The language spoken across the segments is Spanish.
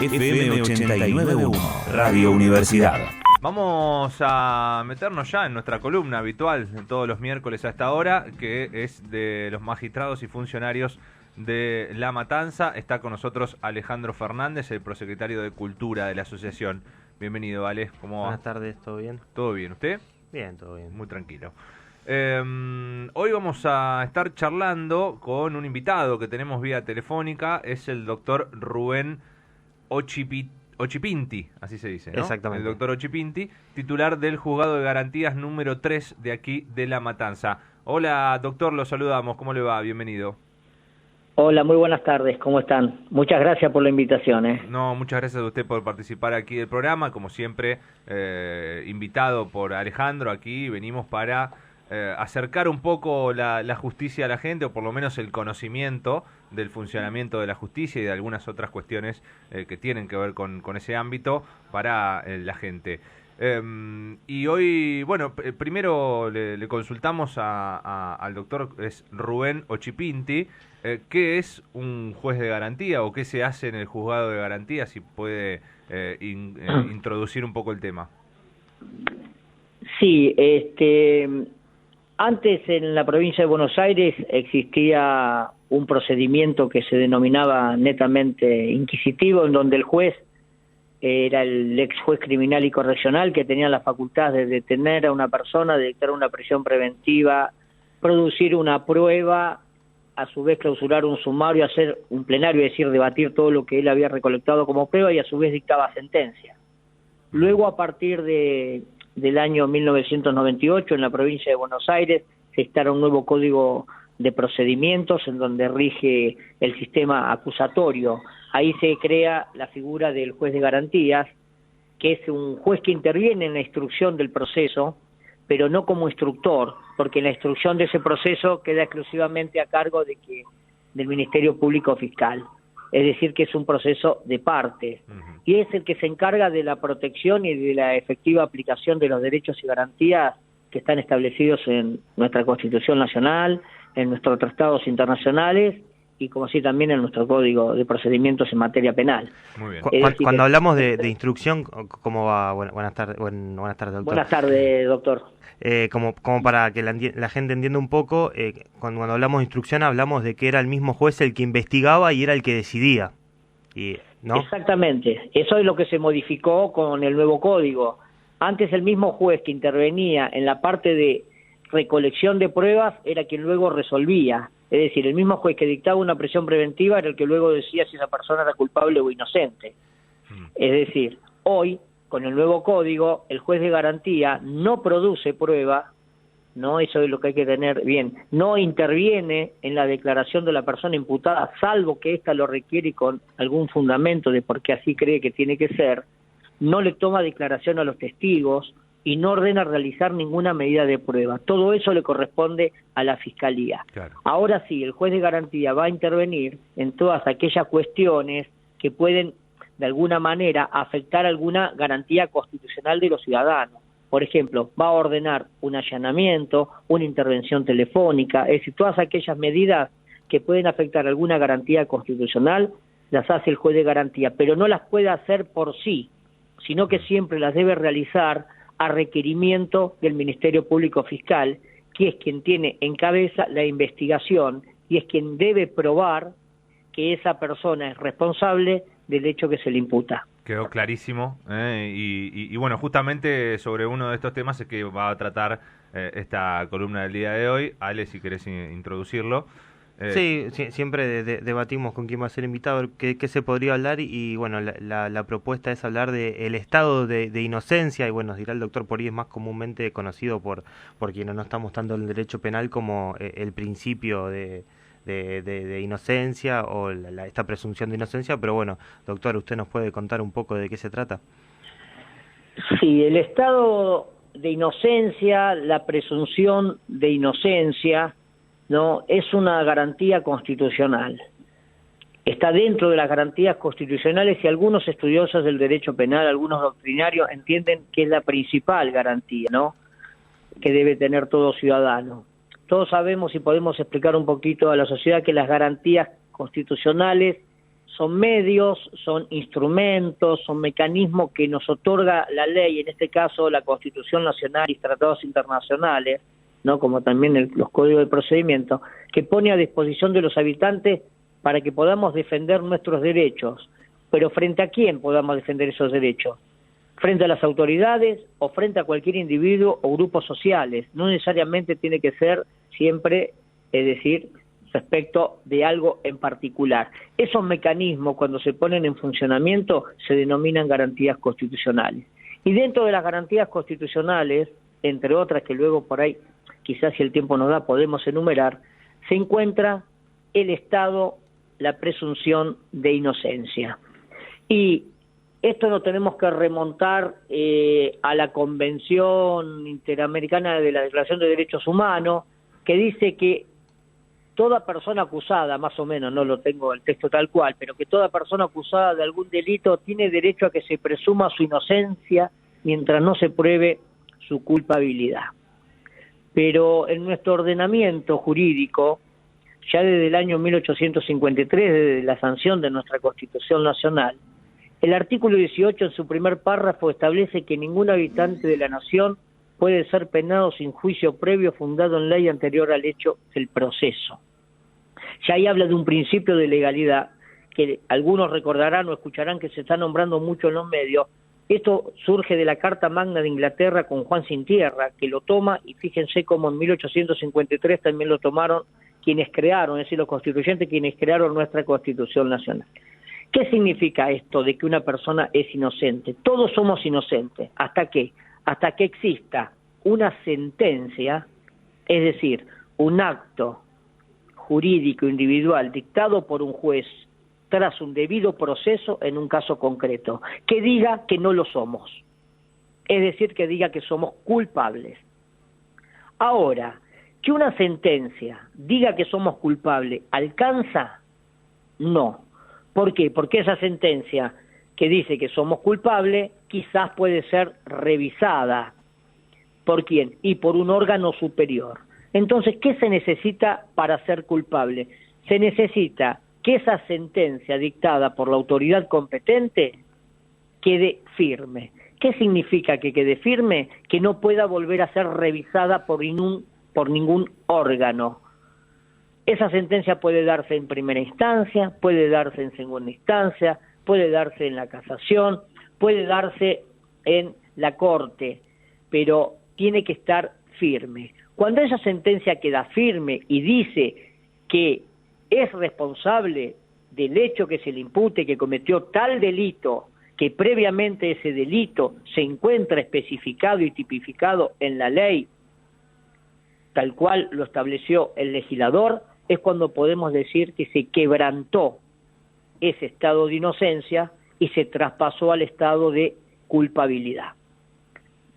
FM 89.1, Radio Universidad. Vamos a meternos ya en nuestra columna habitual todos los miércoles a esta hora, que es de los magistrados y funcionarios de La Matanza. Está con nosotros Alejandro Fernández, el prosecretario de Cultura de la asociación. Bienvenido, Ale. ¿Cómo va? Buenas tardes, ¿todo bien? ¿Todo bien? ¿Usted? Bien, todo bien. Muy tranquilo. Hoy vamos a estar charlando con un invitado que tenemos vía telefónica. Es el doctor Rubén Ochipinti, así se dice, ¿no? Exactamente. El doctor Ochipinti, titular del Juzgado de Garantías número 3 de aquí de La Matanza. Hola, doctor, lo saludamos. ¿Cómo le va? Bienvenido. Hola, muy buenas tardes. ¿Cómo están? Muchas gracias por la invitación. No, muchas gracias a usted por participar aquí del programa. Como siempre, invitado por Alejandro, aquí venimos para acercar un poco la justicia a la gente, o por lo menos el conocimiento del funcionamiento de la justicia y de algunas otras cuestiones que tienen que ver con ese ámbito para la gente. Y hoy, bueno, primero le consultamos al doctor, es Rubén Ochipinti, ¿qué es un juez de garantía o qué se hace en el juzgado de garantía? Si puede introducir un poco el tema. Sí, antes en la provincia de Buenos Aires existía un procedimiento que se denominaba netamente inquisitivo, en donde el juez era el ex juez criminal y correccional, que tenía la facultad de detener a una persona, de dictar una prisión preventiva, producir una prueba, a su vez clausurar un sumario, hacer un plenario, es decir, debatir todo lo que él había recolectado como prueba, y a su vez dictaba sentencia. Luego, a partir del año 1998, en la provincia de Buenos Aires, se instala un nuevo código de procedimientos en donde rige el sistema acusatorio. Ahí se crea la figura del juez de garantías, que es un juez que interviene en la instrucción del proceso, pero no como instructor, porque la instrucción de ese proceso queda exclusivamente a cargo del Ministerio Público Fiscal. Es decir, que es un proceso de partes, y es el que se encarga de la protección y de la efectiva aplicación de los derechos y garantías que están establecidos en nuestra Constitución Nacional, en nuestros tratados internacionales, y como así también en nuestro Código de Procedimientos en materia penal. Muy bien. Cuando hablamos de instrucción, ¿cómo va? Buenas tardes, doctor. Buenas tardes, doctor. Como para que la gente entienda un poco, cuando hablamos de instrucción hablamos de que era el mismo juez el que investigaba y era el que decidía, ¿no? Exactamente, eso es lo que se modificó con el nuevo código. Antes el mismo juez que intervenía en la parte de recolección de pruebas era quien luego resolvía, es decir, el mismo juez que dictaba una prisión preventiva era el que luego decía si esa persona era culpable o inocente. Es decir, hoy, con el nuevo código, el juez de garantía no produce prueba, ¿no? Eso es lo que hay que tener bien. No interviene en la declaración de la persona imputada, salvo que ésta lo requiere con algún fundamento de por qué así cree que tiene que ser. No le toma declaración a los testigos y no ordena realizar ninguna medida de prueba. Todo eso le corresponde a la Fiscalía. Claro. Ahora sí, el juez de garantía va a intervenir en todas aquellas cuestiones que pueden de alguna manera afectar alguna garantía constitucional de los ciudadanos. Por ejemplo, va a ordenar un allanamiento, una intervención telefónica, es decir, todas aquellas medidas que pueden afectar alguna garantía constitucional las hace el juez de garantía, pero no las puede hacer por sí, sino que siempre las debe realizar a requerimiento del Ministerio Público Fiscal, que es quien tiene en cabeza la investigación y es quien debe probar que esa persona es responsable del hecho que se le imputa. Quedó clarísimo, y bueno, justamente sobre uno de estos temas es que va a tratar esta columna del día de hoy. Ale, si querés introducirlo. Sí, siempre debatimos con quién va a ser invitado, qué se podría hablar, y bueno, la propuesta es hablar del estado de inocencia, y bueno, dirá el doctor, por ahí es más comúnmente conocido por quienes no estamos tanto en el derecho penal como el principio de inocencia o esta presunción de inocencia, pero bueno, doctor, ¿usted nos puede contar un poco de qué se trata? Sí, el estado de inocencia, la presunción de inocencia, ¿no? Es una garantía constitucional. Está dentro de las garantías constitucionales, y algunos estudiosos del derecho penal, algunos doctrinarios, entienden que es la principal garantía, ¿no?, que debe tener todo ciudadano. Todos sabemos y podemos explicar un poquito a la sociedad que las garantías constitucionales son medios, son instrumentos, son mecanismos que nos otorga la ley, en este caso la Constitución Nacional y tratados internacionales, ¿no? Como también los códigos de procedimiento, que pone a disposición de los habitantes para que podamos defender nuestros derechos. Pero ¿frente a quién podamos defender esos derechos? Frente a las autoridades o frente a cualquier individuo o grupos sociales. No necesariamente tiene que ser siempre, es decir, respecto de algo en particular. Esos mecanismos, cuando se ponen en funcionamiento, se denominan garantías constitucionales. Y dentro de las garantías constitucionales, entre otras que luego por ahí, quizás si el tiempo nos da, podemos enumerar, se encuentra el Estado, la presunción de inocencia. Y esto lo tenemos que remontar a la Convención Interamericana de la Declaración de Derechos Humanos, que dice que toda persona acusada, más o menos, no lo tengo el texto tal cual, pero que toda persona acusada de algún delito tiene derecho a que se presuma su inocencia mientras no se pruebe su culpabilidad. Pero en nuestro ordenamiento jurídico, ya desde el año 1853, desde la sanción de nuestra Constitución Nacional, el artículo 18 en su primer párrafo establece que ningún habitante de la nación puede ser penado sin juicio previo fundado en ley anterior al hecho del proceso. Ya ahí habla de un principio de legalidad que algunos recordarán o escucharán que se está nombrando mucho en los medios. Esto surge de la Carta Magna de Inglaterra con Juan Sin Tierra, que lo toma, y fíjense cómo en 1853 también lo tomaron quienes crearon, es decir, los constituyentes, quienes crearon nuestra Constitución Nacional. ¿Qué significa esto de que una persona es inocente? Todos somos inocentes. ¿Hasta qué? Hasta que exista una sentencia, es decir, un acto jurídico individual dictado por un juez tras un debido proceso en un caso concreto, que diga que no lo somos, es decir, que diga que somos culpables. Ahora, que una sentencia diga que somos culpables, ¿alcanza? No. ¿Por qué? Porque esa sentencia que dice que somos culpables quizás puede ser revisada. ¿Por quién? Y por un órgano superior. Entonces, ¿qué se necesita para ser culpable? Se necesita que esa sentencia dictada por la autoridad competente quede firme. ¿Qué significa que quede firme? Que no pueda volver a ser revisada por ningún órgano. Esa sentencia puede darse en primera instancia, puede darse en segunda instancia, puede darse en la casación, puede darse en la corte, pero tiene que estar firme. Cuando esa sentencia queda firme y dice que es responsable del hecho que se le impute, que cometió tal delito, que previamente ese delito se encuentra especificado y tipificado en la ley, tal cual lo estableció el legislador, es cuando podemos decir que se quebrantó ese estado de inocencia y se traspasó al estado de culpabilidad.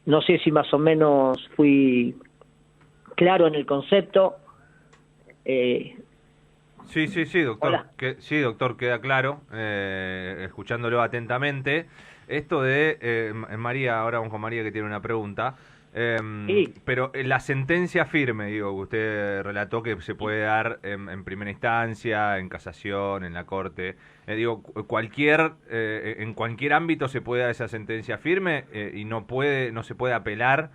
No sé si más o menos fui claro en el concepto. Sí, doctor. Sí, doctor, queda claro, escuchándolo atentamente. Esto de María, ahora vamos con María que tiene una pregunta. Sí. Pero la sentencia firme, digo, usted relató que se puede dar en primera instancia, en casación, en la corte. Digo, en cualquier ámbito se puede dar esa sentencia firme y no se puede apelar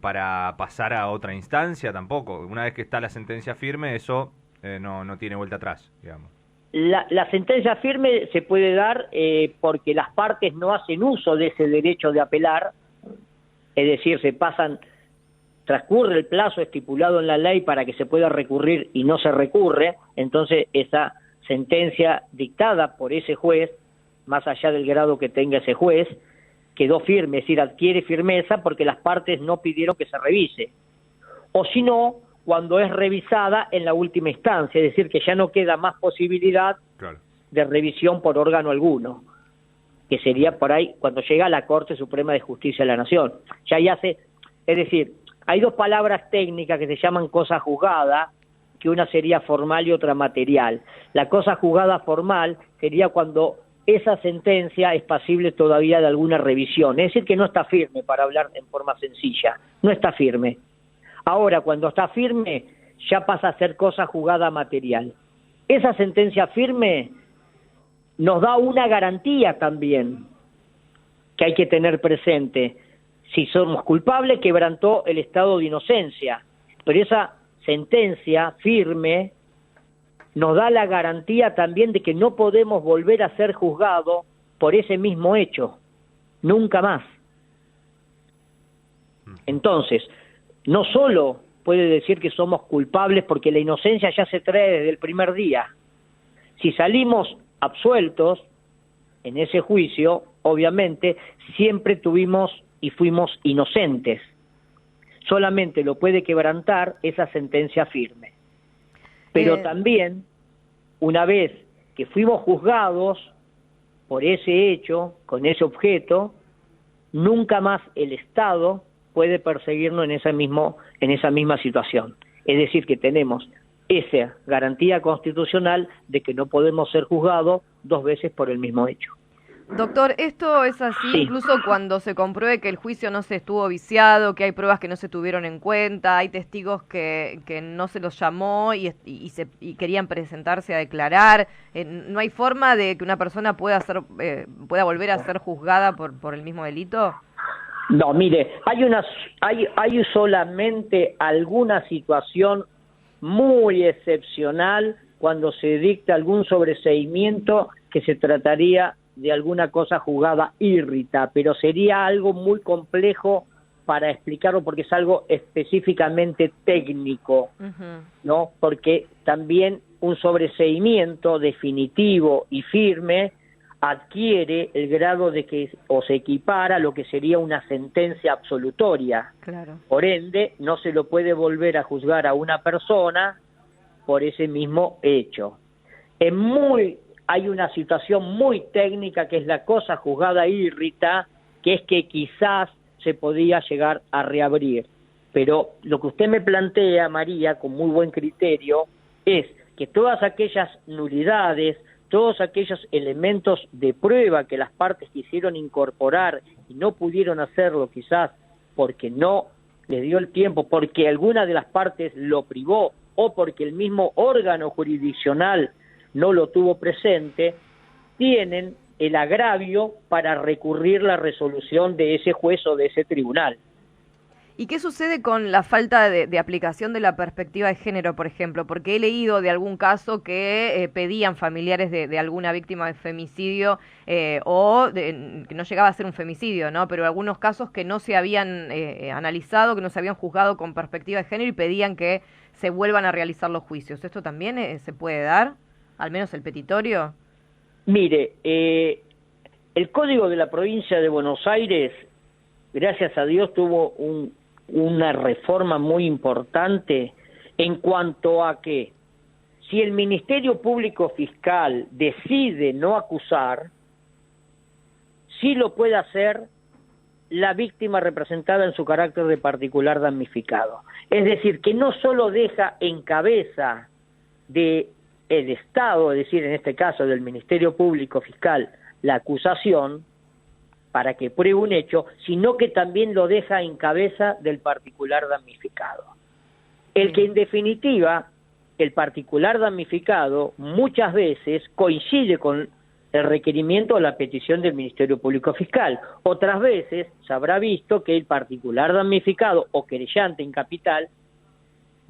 para pasar a otra instancia tampoco. Una vez que está la sentencia firme, eso no tiene vuelta atrás, digamos. La sentencia firme se puede dar porque las partes no hacen uso de ese derecho de apelar. Es decir, transcurre el plazo estipulado en la ley para que se pueda recurrir y no se recurre, entonces esa sentencia dictada por ese juez, más allá del grado que tenga ese juez, quedó firme, es decir, adquiere firmeza porque las partes no pidieron que se revise. O si no, cuando es revisada en la última instancia, es decir, que ya no queda más posibilidad de revisión por órgano alguno, que sería por ahí cuando llega a la Corte Suprema de Justicia de la Nación. Es decir, hay dos palabras técnicas que se llaman cosa juzgada, que una sería formal y otra material. La cosa juzgada formal sería cuando esa sentencia es pasible todavía de alguna revisión, es decir, que no está firme, para hablar en forma sencilla, no está firme. Ahora, cuando está firme, ya pasa a ser cosa juzgada material. Esa sentencia firme nos da una garantía también que hay que tener presente. Si somos culpables, quebrantó el estado de inocencia, pero esa sentencia firme nos da la garantía también de que no podemos volver a ser juzgados por ese mismo hecho, nunca más. Entonces, no solo puede decir que somos culpables porque la inocencia ya se trae desde el primer día. Si salimos absueltos en ese juicio, obviamente, siempre tuvimos y fuimos inocentes. Solamente lo puede quebrantar esa sentencia firme. Pero también, una vez que fuimos juzgados por ese hecho, con ese objeto, nunca más el Estado puede perseguirnos en esa misma situación. Es decir, que tenemos esa garantía constitucional de que no podemos ser juzgados 2 veces por el mismo hecho. Doctor, ¿esto es así Sí. incluso cuando se compruebe que el juicio no se estuvo viciado, que hay pruebas que no se tuvieron en cuenta, hay testigos que no se los llamó y querían presentarse a declarar? ¿No hay forma de que una persona pueda volver a ser juzgada por el mismo delito? No, mire, hay solamente alguna situación muy excepcional cuando se dicta algún sobreseimiento que se trataría de alguna cosa juzgada írrita, pero sería algo muy complejo para explicarlo porque es algo específicamente técnico, ¿no? Porque también un sobreseimiento definitivo y firme adquiere el grado de que o se equipara a lo que sería una sentencia absolutoria. Claro. Por ende, no se lo puede volver a juzgar a una persona por ese mismo hecho. Hay una situación muy técnica que es la cosa juzgada írrita, que es que quizás se podía llegar a reabrir. Pero lo que usted me plantea, María, con muy buen criterio, es que todas aquellas nulidades, todos aquellos elementos de prueba que las partes quisieron incorporar y no pudieron hacerlo quizás porque no les dio el tiempo, porque alguna de las partes lo privó o porque el mismo órgano jurisdiccional no lo tuvo presente, tienen el agravio para recurrir la resolución de ese juez o de ese tribunal. ¿Y qué sucede con la falta de aplicación de la perspectiva de género, por ejemplo? Porque he leído de algún caso que pedían familiares de alguna víctima de femicidio que no llegaba a ser un femicidio, ¿no? Pero algunos casos que no se habían analizado, que no se habían juzgado con perspectiva de género y pedían que se vuelvan a realizar los juicios. ¿Esto también se puede dar? ¿Al menos el petitorio? Mire, el Código de la Provincia de Buenos Aires, gracias a Dios, tuvo una reforma muy importante en cuanto a que si el Ministerio Público Fiscal decide no acusar, sí lo puede hacer la víctima representada en su carácter de particular damnificado. Es decir, que no solo deja en cabeza del Estado, es decir, en este caso del Ministerio Público Fiscal, la acusación para que pruebe un hecho, sino que también lo deja en cabeza del particular damnificado. El que en definitiva, el particular damnificado muchas veces coincide con el requerimiento o la petición del Ministerio Público Fiscal. Otras veces se habrá visto que el particular damnificado o querellante en capital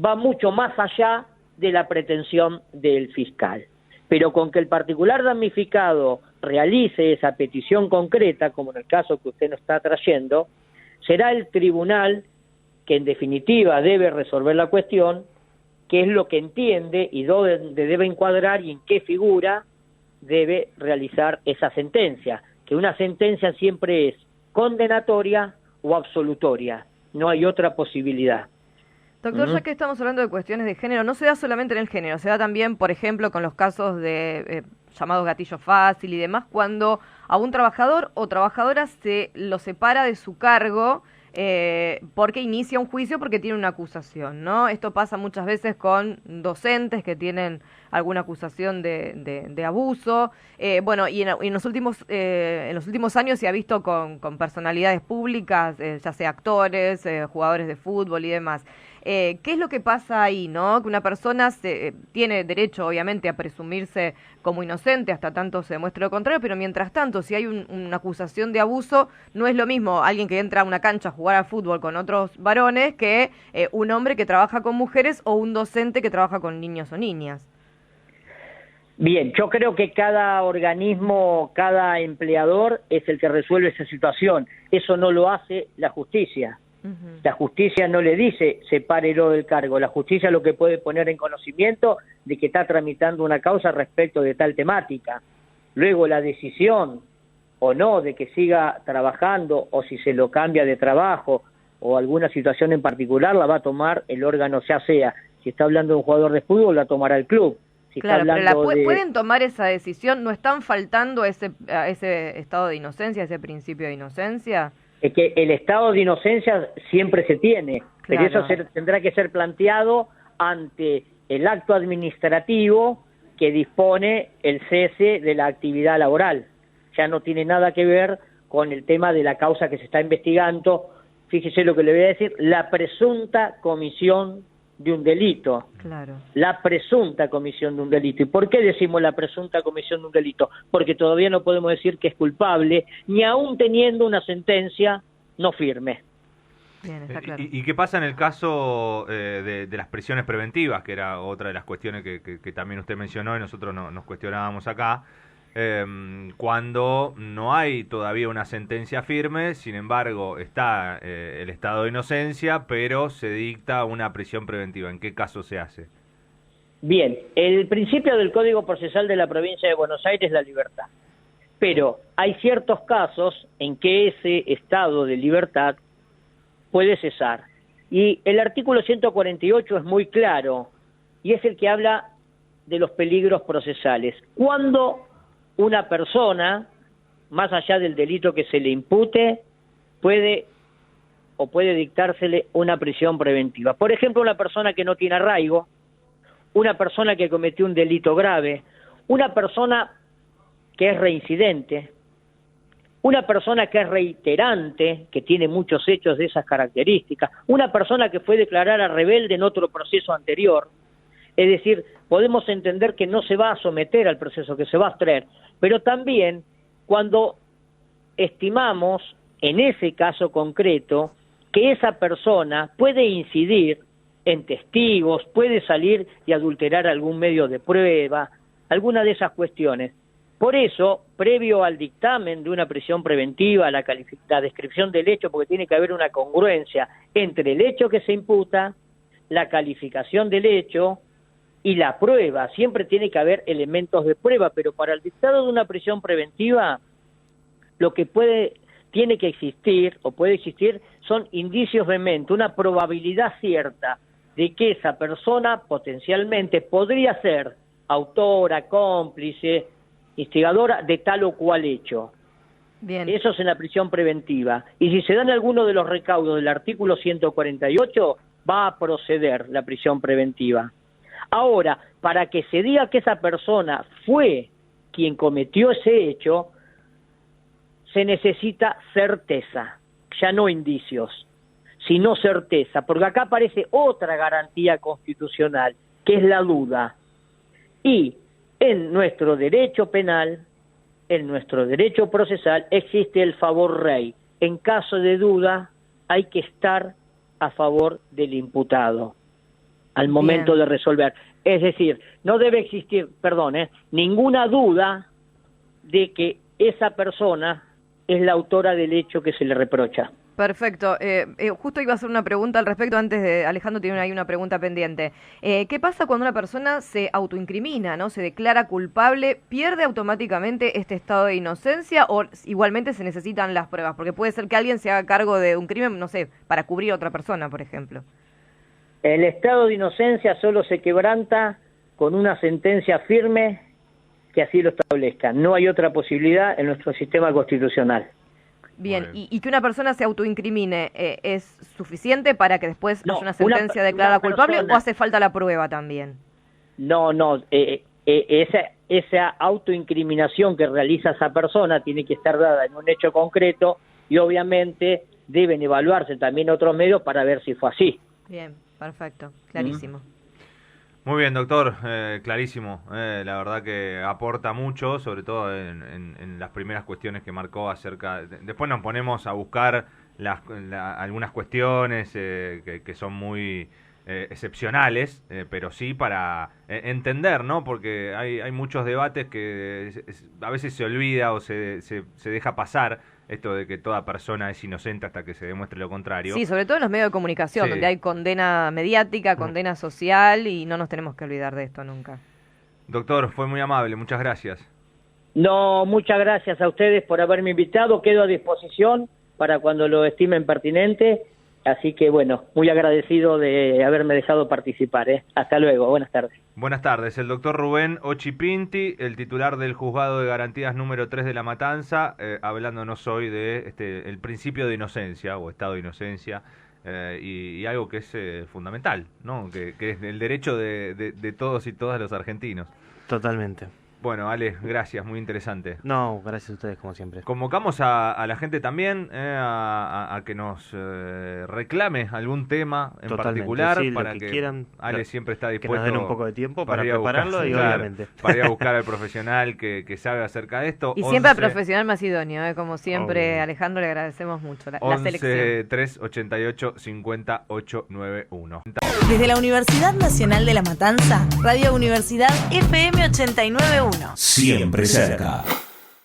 va mucho más allá de la pretensión del fiscal. Pero con que el particular damnificado realice esa petición concreta, como en el caso que usted nos está trayendo, será el tribunal que en definitiva debe resolver la cuestión, qué es lo que entiende y dónde debe encuadrar y en qué figura debe realizar esa sentencia, que una sentencia siempre es condenatoria o absolutoria, no hay otra posibilidad. Doctor, ya que estamos hablando de cuestiones de género, no se da solamente en el género, se da también, por ejemplo, con los casos de llamados gatillo fácil y demás, cuando a un trabajador o trabajadora se lo separa de su cargo porque inicia un juicio porque tiene una acusación, ¿no? Esto pasa muchas veces con docentes que tienen alguna acusación de abuso, bueno, y en los últimos años se ha visto con personalidades públicas, ya sea actores, jugadores de fútbol y demás. ¿Qué es lo que pasa ahí, no? Que una persona tiene derecho, obviamente, a presumirse como inocente hasta tanto se demuestre lo contrario, pero mientras tanto, si hay una acusación de abuso, no es lo mismo alguien que entra a una cancha a jugar al fútbol con otros varones que un hombre que trabaja con mujeres o un docente que trabaja con niños o niñas. Bien, yo creo que cada organismo, cada empleador es el que resuelve esa situación. Eso no lo hace la justicia. La justicia no le dice sepárelo del cargo. La justicia lo que puede poner en conocimiento de que está tramitando una causa respecto de tal temática. Luego la decisión o no de que siga trabajando o si se lo cambia de trabajo o alguna situación en particular la va a tomar el órgano, ya sea, si está hablando de un jugador de fútbol, la tomará el club. Si claro, pero pueden tomar esa decisión, ¿no están faltando a ese estado de inocencia, ese principio de inocencia? Es que el estado de inocencia siempre se tiene, claro. pero eso tendrá que ser planteado ante el acto administrativo que dispone el cese de la actividad laboral. Ya no tiene nada que ver con el tema de la causa que se está investigando. Fíjese lo que le voy a decir, la presunta comisión de un delito. Claro. La presunta comisión de un delito. ¿Y por qué decimos la presunta comisión de un delito? Porque todavía no podemos decir que es culpable, ni aún teniendo una sentencia no firme. Bien, está claro. ¿Y qué pasa en el caso de las prisiones preventivas, que era otra de las cuestiones que también usted mencionó y nosotros nos cuestionábamos acá? Cuando no hay todavía una sentencia firme, sin embargo está el estado de inocencia, pero se dicta una prisión preventiva. ¿En qué caso se hace? Bien, el principio del Código Procesal de la Provincia de Buenos Aires es la libertad, pero hay ciertos casos en que ese estado de libertad puede cesar, y el artículo 148 es muy claro, y es el que habla de los peligros procesales. Cuando una persona, más allá del delito que se le impute, puede dictársele una prisión preventiva. Por ejemplo, una persona que no tiene arraigo, una persona que cometió un delito grave, una persona que es reincidente, una persona que es reiterante, que tiene muchos hechos de esas características, una persona que fue declarada rebelde en otro proceso anterior. Es decir, podemos entender que no se va a someter al proceso, que se va a abstraer, pero también cuando estimamos, en ese caso concreto, que esa persona puede incidir en testigos, puede salir y adulterar algún medio de prueba, alguna de esas cuestiones. Por eso, previo al dictamen de una prisión preventiva, la descripción del hecho, porque tiene que haber una congruencia entre el hecho que se imputa, la calificación del hecho y la prueba. Siempre tiene que haber elementos de prueba, pero para el dictado de una prisión preventiva, lo que tiene que existir o puede existir son indicios vehementes, una probabilidad cierta de que esa persona potencialmente podría ser autora, cómplice, instigadora de tal o cual hecho. Bien. Eso es en la prisión preventiva. Y si se dan alguno de los recaudos del artículo 148, va a proceder la prisión preventiva. Ahora, para que se diga que esa persona fue quien cometió ese hecho, se necesita certeza, ya no indicios, sino certeza, porque acá aparece otra garantía constitucional, que es la duda. Y en nuestro derecho penal, en nuestro derecho procesal, existe el favor rei. En caso de duda, hay que estar a favor del imputado al momento de resolver. Es decir, no debe existir, ninguna duda de que esa persona es la autora del hecho que se le reprocha. Perfecto. Justo iba a hacer una pregunta al respecto antes de... Alejandro tiene ahí una pregunta pendiente. ¿Qué pasa cuando una persona se autoincrimina, ¿no? Se declara culpable? ¿Pierde automáticamente este estado de inocencia o igualmente se necesitan las pruebas? Porque puede ser que alguien se haga cargo de un crimen, no sé, para cubrir a otra persona, por ejemplo. El estado de inocencia solo se quebranta con una sentencia firme que así lo establezca. No hay otra posibilidad en nuestro sistema constitucional. Bien, y que una persona se autoincrimine, ¿es suficiente para que después haya una sentencia declarada culpable o hace falta la prueba también? No, esa autoincriminación que realiza esa persona tiene que estar dada en un hecho concreto y obviamente deben evaluarse también otros medios para ver si fue así. Bien. Perfecto, clarísimo. Muy bien, doctor, clarísimo. La verdad que aporta mucho, sobre todo en las primeras cuestiones que marcó acerca... Después nos ponemos a buscar algunas cuestiones que son muy excepcionales, pero sí para entender, ¿no? Porque hay muchos debates que a veces se olvida o se deja pasar esto de que toda persona es inocente hasta que se demuestre lo contrario. Sí, sobre todo en los medios de comunicación, Sí. donde hay condena mediática, condena social, y no nos tenemos que olvidar de esto nunca. Doctor, fue muy amable, muchas gracias. No, muchas gracias a ustedes por haberme invitado, quedo a disposición para cuando lo estimen pertinente, así que bueno, muy agradecido de haberme dejado participar. Hasta luego, buenas tardes. Buenas tardes, el doctor Rubén Ochipinti, el titular del Juzgado de Garantías número 3 de La Matanza, hablándonos hoy de el principio de inocencia o estado de inocencia, y algo que es fundamental, ¿no? Que es el derecho de todos y todas los argentinos. Totalmente. Bueno, Ale, gracias, muy interesante. No, gracias a ustedes como siempre. Convocamos a la gente también a que nos reclame algún tema en Totalmente, particular, sí, para lo que que quieran, Ale siempre está que dispuesto nos den un poco de tiempo para ir a prepararlo buscar, y claro, obviamente. para ir a buscar al profesional que sabe acerca de esto. Y siempre al 11 profesional más idóneo, como siempre, Obviamente. Alejandro, le agradecemos mucho la 11 selección. 388 5891. Desde la Universidad Nacional de La Matanza, Radio Universidad FM 89.1. Siempre cerca.